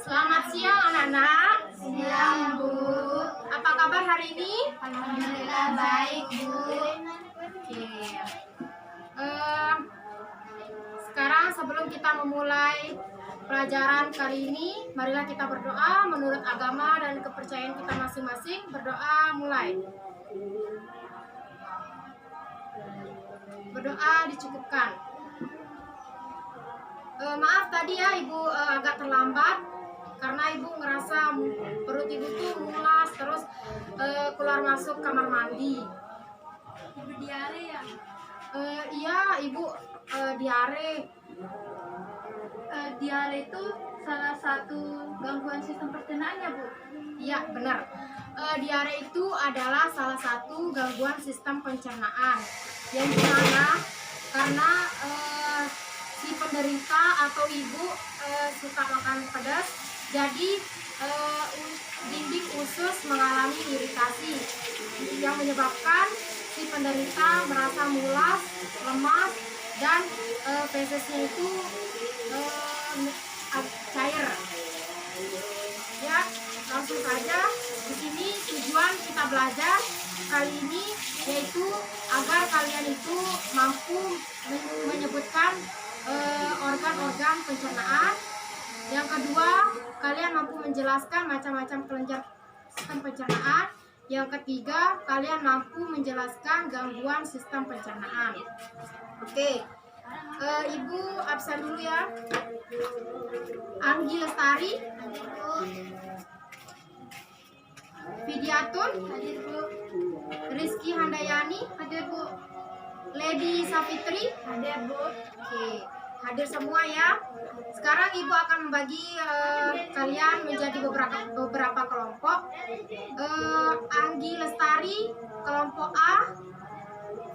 Selamat siang anak-anak. Siang, Bu. Apa kabar hari ini? Alhamdulillah baik, Bu. Oke. Sekarang sebelum kita memulai pelajaran kali ini, marilah kita berdoa menurut agama dan kepercayaan kita masing-masing. Berdoa mulai. Berdoa dicukupkan. Maaf tadi ya Ibu agak terlambat karena Ibu ngerasa perut Ibu tuh mulas terus keluar masuk kamar mandi. Ibu diare ya? Iya Ibu diare. Diare itu salah satu gangguan sistem pencernaan ya, Bu? Iya benar. Diare itu adalah salah satu gangguan sistem pencernaan yang dimana karena si penderita atau ibu suka makan pedas, jadi dinding usus mengalami iritasi yang menyebabkan si penderita merasa mulas, lemas, dan fesesnya itu cair. Ya, langsung saja di sini tujuan kita belajar kali ini yaitu agar kalian itu mampu menyebutkan organ-organ pencernaan. Yang kedua, kalian mampu menjelaskan macam-macam kelenjar sistem pencernaan. Yang ketiga, kalian mampu menjelaskan gangguan sistem pencernaan. Oke, Ibu absen dulu ya. Anggi Lestari, Widiatun, Hadir, Bu. Rizky Handayani, Hadir, Bu. Lady Safitri, Hadir, Bu. oke, hadir semua ya. Sekarang Ibu akan membagi kalian menjadi beberapa kelompok. Anggi Lestari kelompok A,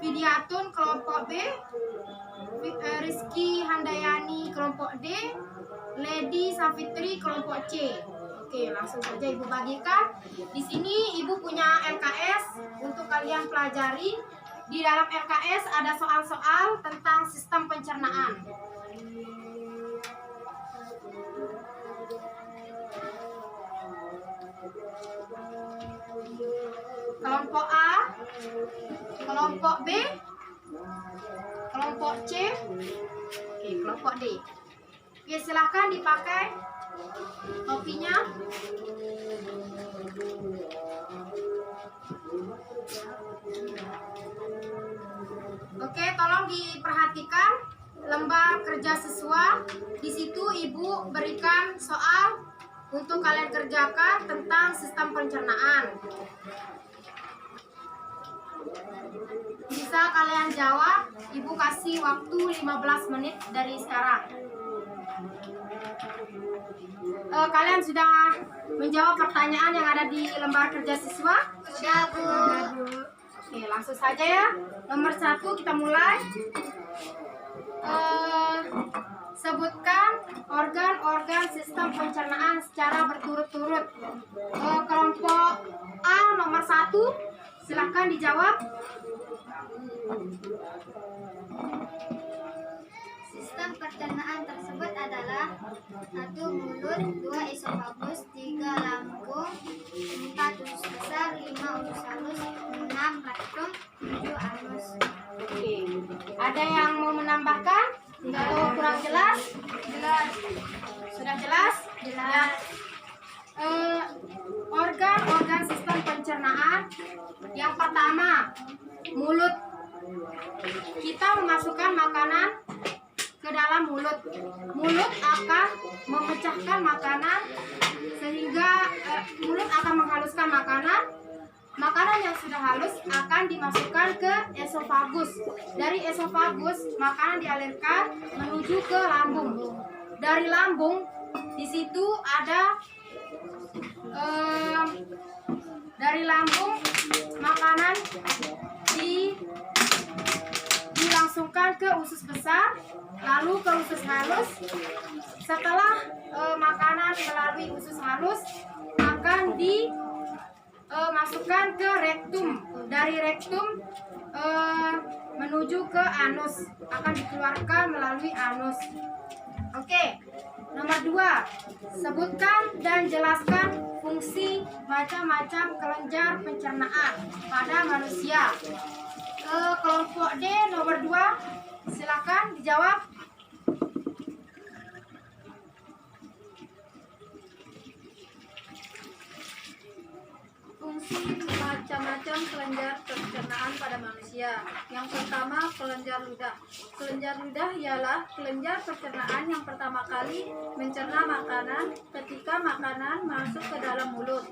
Widiatun kelompok B, Rizky Handayani kelompok D, Lady Safitri kelompok C. Oke, langsung saja Ibu bagikan. Di sini Ibu punya LKS untuk kalian pelajari. Di dalam LKS ada soal-soal tentang sistem pencernaan. Kelompok A, kelompok B, kelompok C, oke, kelompok D. Oke, silahkan dipakai topinya. Oke, tolong diperhatikan lembar kerja siswa. Di situ Ibu berikan soal untuk kalian kerjakan tentang sistem pencernaan. Bisa kalian jawab, Ibu kasih waktu 15 menit dari sekarang. Kalian sudah menjawab pertanyaan yang ada di lembar kerja siswa? Sudah, Bu. Oke, langsung saja ya. Nomor 1 kita mulai. Sebutkan organ-organ sistem pencernaan secara berturut-turut. Kelompok A nomor 1, silakan dijawab. Sistem pencernaan tersebut adalah 1. Mulut, 2. Esofagus, 3. Lambung, 4. Usus besar, 5. Usus halus, 6. Rektum, 7. anus. Oke, ada yang mau menambahkan atau kurang jelas? Jelas. Sudah jelas? Jelas. Organ-organ sistem pencernaan. Yang pertama, mulut. Kita memasukkan makanan ke dalam mulut. Mulut akan memecahkan makanan sehingga mulut akan menghaluskan makanan. Makanan yang sudah halus akan dimasukkan ke esofagus. Dari esofagus, makanan dialirkan menuju ke lambung. Dari lambung, di situ ada dari lambung makanan dilangsungkan ke usus besar, lalu ke usus halus. Setelah makanan melalui usus halus akan dimasukkan ke rektum. Dari rektum menuju ke anus, akan dikeluarkan melalui anus. Oke, nomor 2, Sebutkan dan jelaskan fungsi macam-macam kelenjar pencernaan pada manusia. Kelompok D nomor 2, silakan dijawab. Fungsi macam-macam kelenjar pencernaan pada manusia. Yang pertama, kelenjar ludah. Kelenjar ludah ialah kelenjar pencernaan yang pertama kali mencerna makanan ketika makanan masuk ke dalam mulut.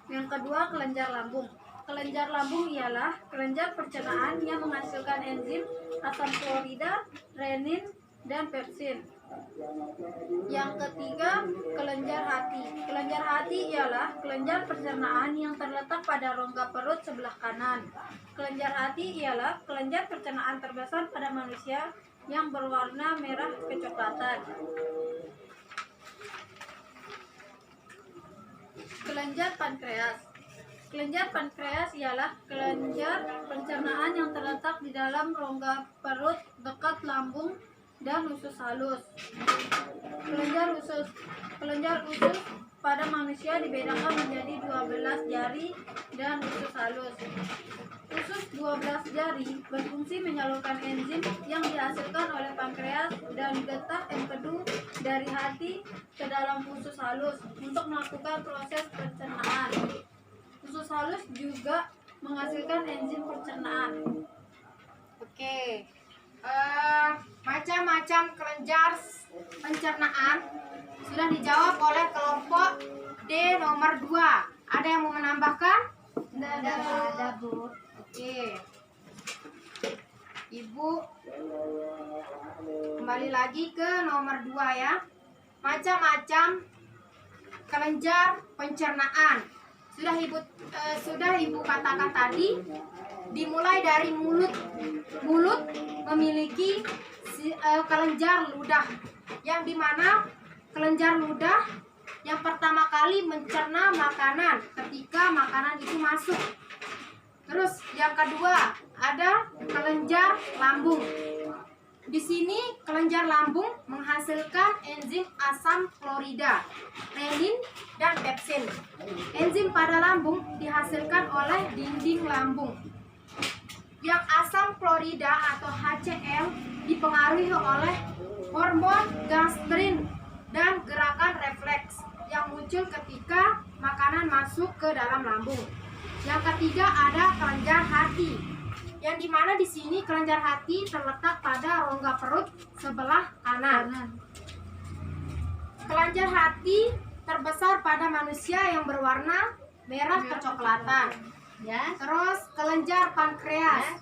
Yang kedua, kelenjar lambung. Kelenjar lambung ialah kelenjar pencernaan yang menghasilkan enzim asam klorida, renin, dan pepsin. Yang ketiga, kelenjar hati. Kelenjar hati ialah kelenjar pencernaan yang terletak pada rongga perut sebelah kanan. Kelenjar hati ialah kelenjar pencernaan terbesar pada manusia yang berwarna merah kecoklatan. Kelenjar pankreas. Kelenjar pankreas ialah kelenjar pencernaan yang terletak di dalam rongga perut dekat lambung dan usus halus. Kelenjar usus. Kelenjar usus pada manusia dibedakan menjadi 12 jari dan usus halus. Usus 12 jari berfungsi menyalurkan enzim yang dihasilkan oleh pankreas dan getah empedu dari hati ke dalam usus halus untuk melakukan proses pencernaan. Usus halus juga menghasilkan enzim pencernaan. Oke. Macam-macam kelenjar pencernaan sudah dijawab oleh kelompok D nomor 2. Ada yang mau menambahkan? Ada, Bu. Oke. Ibu kembali lagi ke nomor 2 ya. Macam-macam kelenjar pencernaan. Sudah ibu katakan tadi, dimulai dari mulut. Mulut memiliki kelenjar ludah, yang dimana kelenjar ludah yang pertama kali mencerna makanan ketika makanan itu masuk. Terus yang kedua ada kelenjar lambung. Di sini kelenjar lambung menghasilkan enzim asam klorida, renin, dan pepsin. Enzim pada lambung dihasilkan oleh dinding lambung. Yang asam klorida atau HCl dipengaruhi oleh hormon gastrin dan gerakan refleks yang muncul ketika makanan masuk ke dalam lambung. Yang ketiga ada kelenjar hati, yang dimana di sini kelenjar hati terletak pada rongga perut sebelah kanan. Kelenjar hati terbesar pada manusia yang berwarna merah kecoklatan. Ya. Terus kelenjar pankreas.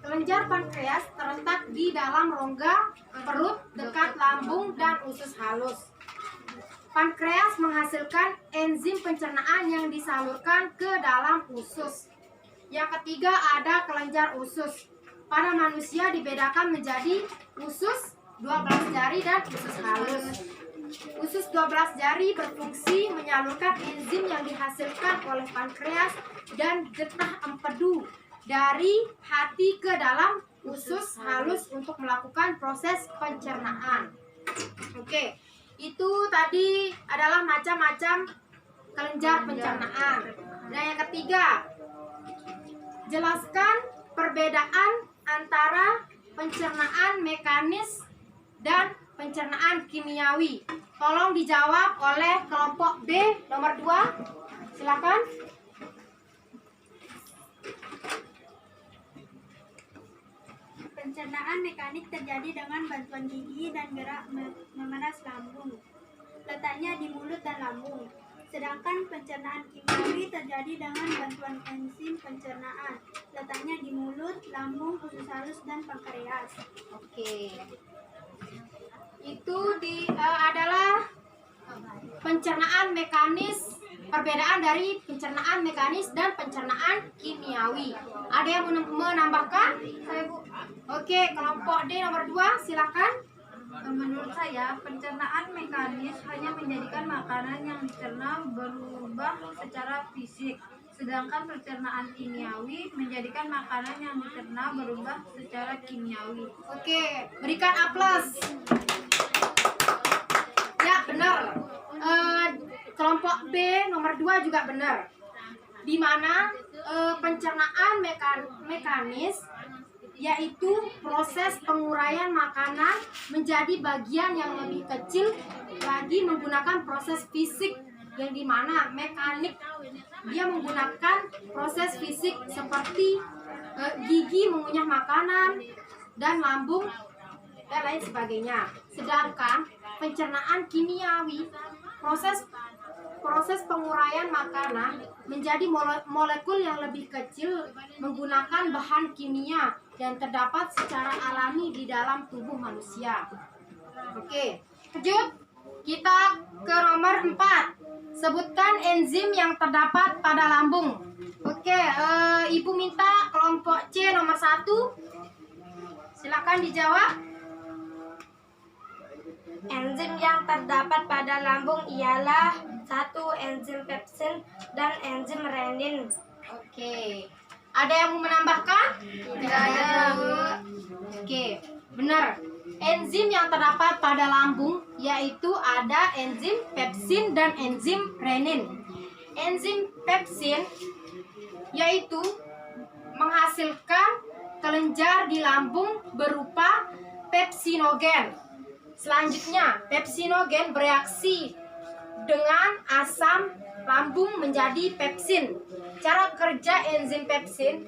Kelenjar pankreas terletak di dalam rongga perut dekat lambung dan usus halus. Pankreas menghasilkan enzim pencernaan yang disalurkan ke dalam usus. Yang ketiga ada kelenjar usus. Pada manusia dibedakan menjadi usus 12 jari dan usus halus. Usus 12 jari berfungsi menyalurkan enzim yang dihasilkan oleh pankreas dan getah empedu dari hati ke dalam usus halus untuk melakukan proses pencernaan. Oke, itu tadi adalah macam-macam kelenjar pencernaan. Nah, yang ketiga, jelaskan perbedaan antara pencernaan mekanis dan pencernaan kimiawi. Tolong dijawab oleh kelompok B nomor 2. Silakan. Pencernaan mekanik terjadi dengan bantuan gigi dan gerak memeras lambung. Letaknya di mulut dan lambung. Sedangkan pencernaan kimiawi terjadi dengan bantuan enzim pencernaan. Letaknya di mulut, lambung, usus halus, dan pankreas. Oke. Itu adalah pencernaan mekanis, perbedaan dari pencernaan mekanis dan pencernaan kimiawi. Ada yang menambahkan? Saya, Bu. Oke, kelompok D nomor 2, silakan. Menurut saya, pencernaan mekanis hanya menjadikan makanan yang dicerna berubah secara fisik, sedangkan pencernaan kimiawi menjadikan makanan yang dicerna berubah secara kimiawi. Oke, berikan aplaus. Ya, benar. Kelompok B nomor 2 juga benar. Di mana pencernaan mekanis yaitu proses penguraian makanan menjadi bagian yang lebih kecil lagi menggunakan proses fisik, yang dimana mekanik dia menggunakan proses fisik seperti gigi mengunyah makanan dan lambung dan lain sebagainya. Sedangkan pencernaan kimiawi, proses penguraian makanan menjadi molekul yang lebih kecil menggunakan bahan kimia yang terdapat secara alami di dalam tubuh manusia. Oke, lanjut kita ke nomor 4. Sebutkan enzim yang terdapat pada lambung. Oke, Ibu minta kelompok C nomor 1. Silakan dijawab. Enzim yang terdapat pada lambung ialah 1. Enzim pepsin dan enzim renin. Oke, ada yang mau menambahkan? Tidak ada, Bu. Oke, benar. Enzim yang terdapat pada lambung yaitu ada enzim pepsin dan enzim renin. Enzim pepsin yaitu menghasilkan kelenjar di lambung berupa pepsinogen. Selanjutnya, pepsinogen bereaksi dengan asam lambung menjadi pepsin. Cara kerja enzim pepsin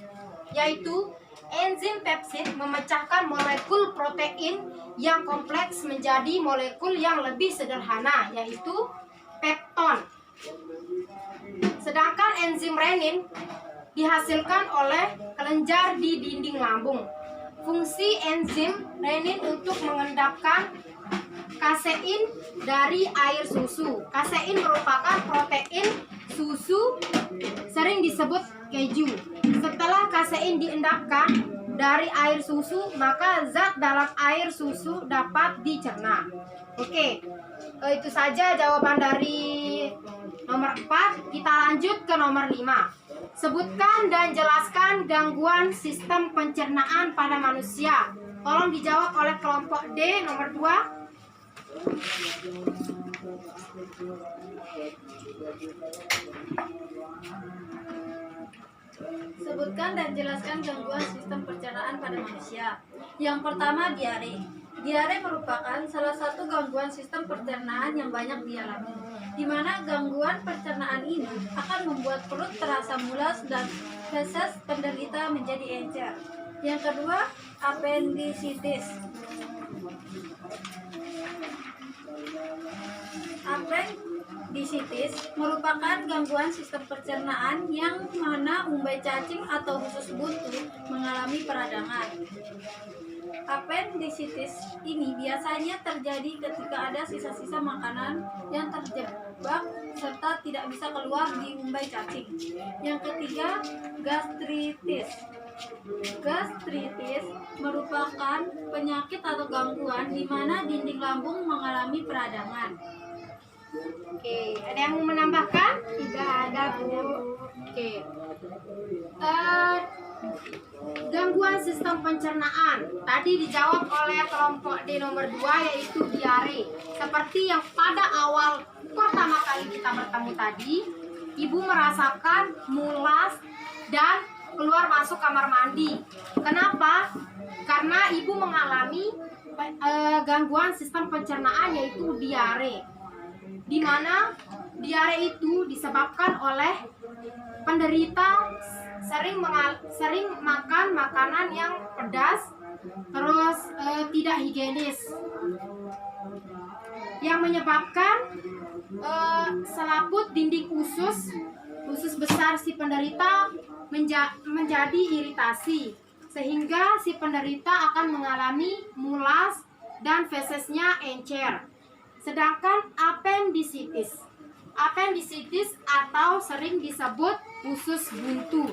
yaitu enzim pepsin memecahkan molekul protein yang kompleks menjadi molekul yang lebih sederhana, yaitu pepton. Sedangkan enzim renin dihasilkan oleh kelenjar di dinding lambung. Fungsi enzim renin untuk mengendapkan kasein dari air susu. Kasein merupakan protein susu, sering disebut keju. Setelah kasein diendapkan dari air susu, maka zat dalam air susu dapat dicerna. Oke, itu saja jawaban dari nomor 4. Kita lanjut ke nomor 5. Sebutkan dan jelaskan gangguan sistem pencernaan pada manusia. Tolong dijawab oleh kelompok D nomor 2. Sebutkan dan jelaskan gangguan sistem pencernaan pada manusia. Yang pertama, diare. Diare merupakan salah satu gangguan sistem pencernaan yang banyak dialami, di mana gangguan pencernaan ini akan membuat perut terasa mulas dan feses penderita menjadi encer. Yang kedua, appendicitis. Appendicitis merupakan gangguan sistem pencernaan yang mana umbai cacing atau usus buntu mengalami peradangan. Appendicitis ini biasanya terjadi ketika ada sisa-sisa makanan yang terjebak serta tidak bisa keluar di umbai cacing. Yang ketiga, gastritis. Gastritis merupakan penyakit atau gangguan di mana dinding lambung mengalami peradangan. Oke, ada yang mau menambahkan? Tidak ada, Bu. Oke. Gangguan sistem pencernaan tadi dijawab oleh kelompok D nomor 2, yaitu diare. Seperti yang pada awal pertama kali kita bertemu tadi, Ibu merasakan mulas dan keluar masuk kamar mandi. Kenapa? Karena Ibu mengalami gangguan sistem pencernaan yaitu diare. Di mana diare itu disebabkan oleh penderita sering makan makanan yang pedas, terus tidak higienis, yang menyebabkan selaput dinding usus besar si penderita menjadi iritasi, sehingga si penderita akan mengalami mulas dan fesesnya encer. Sedangkan appendicitis atau sering disebut usus buntu.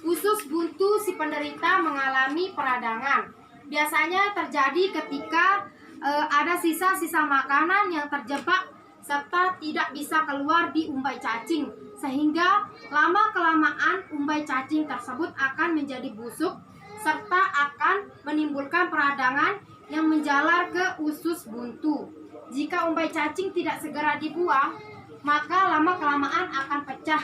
Usus buntu si penderita mengalami peradangan. Biasanya terjadi ketika ada sisa-sisa makanan yang terjebak serta tidak bisa keluar di umbai cacing, sehingga lama-kelamaan umbai cacing tersebut akan menjadi busuk serta akan menimbulkan peradangan yang menjalar ke usus buntu. Jika umbai cacing tidak segera dibuang, maka lama-kelamaan akan pecah.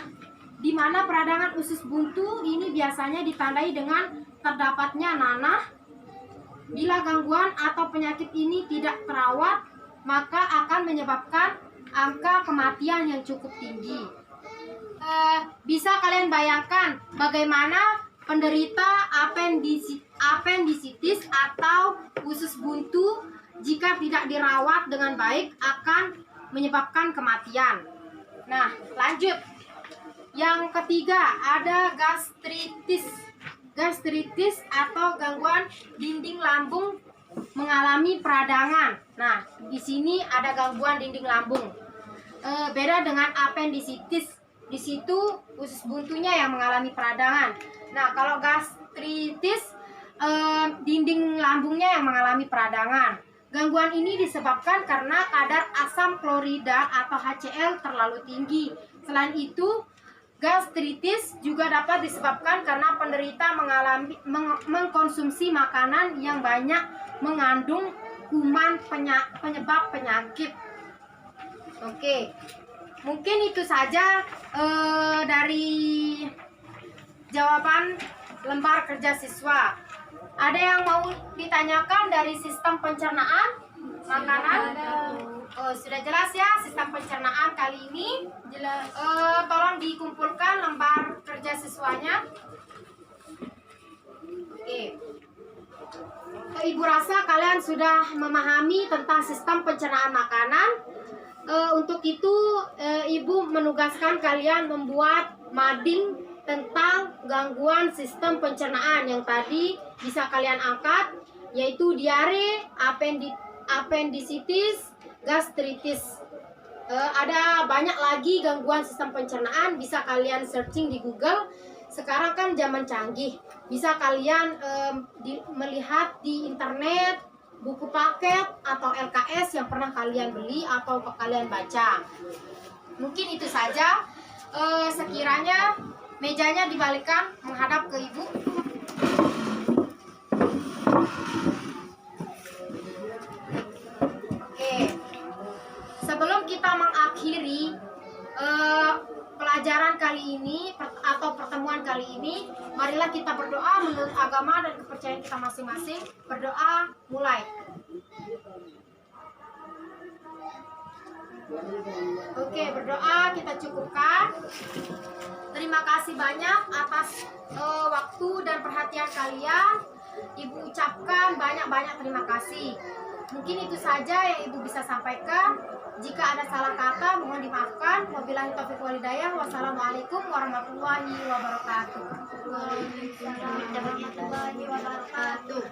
Di mana peradangan usus buntu ini biasanya ditandai dengan terdapatnya nanah. Bila gangguan atau penyakit ini tidak terawat, maka akan menyebabkan angka kematian yang cukup tinggi. Bisa kalian bayangkan bagaimana penderita apendisitis atau usus buntu jika tidak dirawat dengan baik akan menyebabkan kematian. Nah, lanjut. Yang ketiga ada gastritis. Gastritis atau gangguan dinding lambung mengalami peradangan. Nah, di sini ada gangguan dinding lambung. Beda dengan apendisitis. Di situ usus buntunya yang mengalami peradangan. Nah, kalau gastritis dinding lambungnya yang mengalami peradangan. Gangguan ini disebabkan karena kadar asam klorida atau HCl terlalu tinggi. Selain itu, gastritis juga dapat disebabkan karena penderita mengkonsumsi makanan yang banyak mengandung kuman penyebab penyakit. Oke, mungkin itu saja dari jawaban lembar kerja siswa. Ada yang mau ditanyakan dari sistem pencernaan makanan? Oh, sudah jelas ya sistem pencernaan kali ini. Jelas. Tolong dikumpulkan lembar kerja siswanya. Oke. Ibu rasa kalian sudah memahami tentang sistem pencernaan makanan. Untuk itu Ibu menugaskan kalian membuat mading tentang gangguan sistem pencernaan yang tadi bisa kalian angkat, yaitu diare, apendisitis, gastritis. Ada banyak lagi gangguan sistem pencernaan, bisa kalian searching di Google. Sekarang kan zaman canggih, bisa kalian melihat di internet buku paket atau LKS yang pernah kalian beli atau kalian baca. Mungkin itu saja. Sekiranya mejanya dibalikkan menghadap ke Ibu. Oke. Sebelum kita mengakhiri pelajaran kali ini atau pertemuan kali ini, marilah kita berdoa menurut agama dan kepercayaan kita masing-masing. Berdoa, mulai. Oke, berdoa kita cukupkan. Terima kasih banyak atas waktu dan perhatian kalian. Ibu ucapkan banyak-banyak terima kasih. Mungkin itu saja yang Ibu bisa sampaikan. Jika ada salah kata, mohon dimaafkan. Wabillahi taufiq wal hidayah. Wassalamualaikum warahmatullahi wabarakatuh. Waalaikumsalam warahmatullahi wabarakatuh.